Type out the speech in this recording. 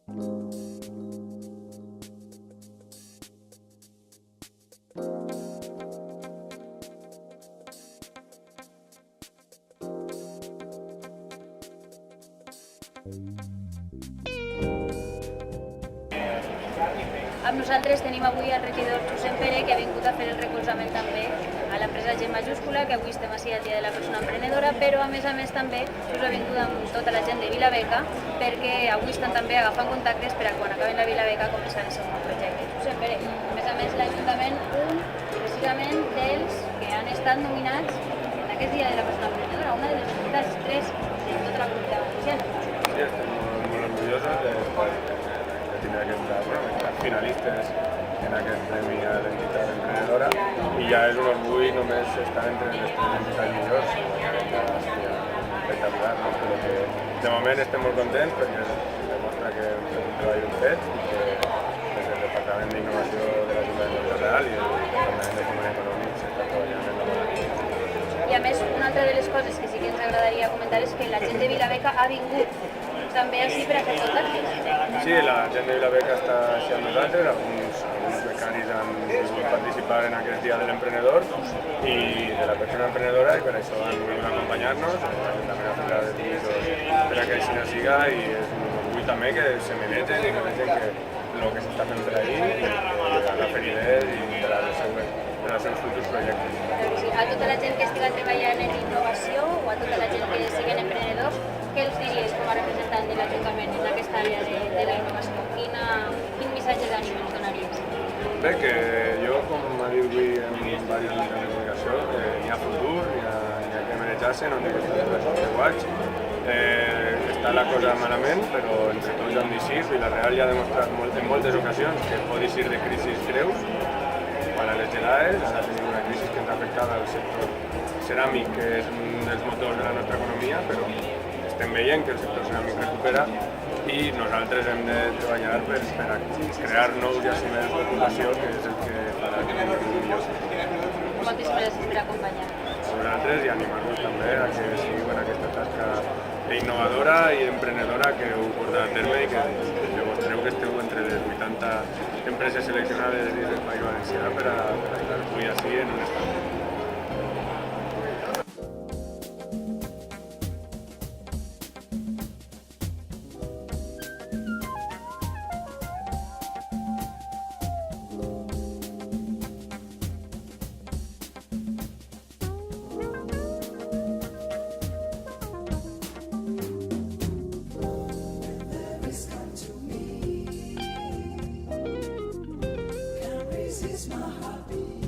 Amb nosaltres tenim avui el regidor Josep Pere, que ha vingut a fer el recolzament també a l'empresa G majúscula, que avui estem així al Dia de la Persona Emprenedora, però a més també us ha vingut amb tota la gent de Vilabeca, perquè avui estan també agafant contactes per a quan acaben la Vilabeca començar el seu nou projecte. Josep Pere, a més l'Ajuntament, precisament dels que han estat nominats en aquest Dia de la Persona Emprenedora, una de les entitats 3 de tota la comunitat valenciana. Sí, estem molt orgullosos de tindre aquests finalistes en aquest premi a l'entitat emprenedora i ja és un orgull només estar entre les 3 entitats millors. Espectacular, no? Però que de moment estem molt contents perquè demostra que és un treball ben fet i que des del Departament d'Innovació de l'Ajuntament de Real i el Departament de Foment Econòmic s'està treballant en la bona. I a més, una altra de les coses que sí que ens agradaria comentar és que la gent de Vilabeca ha vingut també així per a fer contactes. Sí, la gent de Vilabeca està així amb nosaltres, alguns becaris han volgut participar en aquest dia de l'emprenedor i de la persona emprenedora i per això han vingut a acompanyar-nos, l'Ajuntament ha fet els dibuixos per a que així no siga i és un orgull també que se mereixen i que vegin que el que s'està fent per ahí i agafen idees i per als seus futurs projectes. A tota la gent que estigui treballant en innovació o a tota la gent que siguin emprenedors, què els diries com a representant de l'Ajuntament en aquesta àrea de la innovació? Quin missatge d'ànim ens donaries? Bé, que jo, com ha dit avui en diversos mitjans de comunicació, que hi ha futur, hi ha que manejar-se, no té que estar de guaig. Està la cosa malament, però entre tots hem d'eixir i la Real ja ha demostrat en moltes ocasions que pot eixir de crisis greus, quan a les gelades, ara tenim una crisi que ens ha afectat al sector ceràmic, que és un dels motors de la nostra economia, però estem veient que el sector ceràmic recupera i nosaltres hem de treballar per a crear nous jaciments d'ocupació, que és el que farà que tinguem un millor sector. Moltíssimes gràcies per acompanyar. Vosaltres i animar-vos també a que seguiu en aquesta tasca innovadora i emprenedora que heu portat a terme i que demostreu que esteu entre les 80 empreses seleccionades dins del País Valencià per a estar avui així en un estat. Is my heartbeat.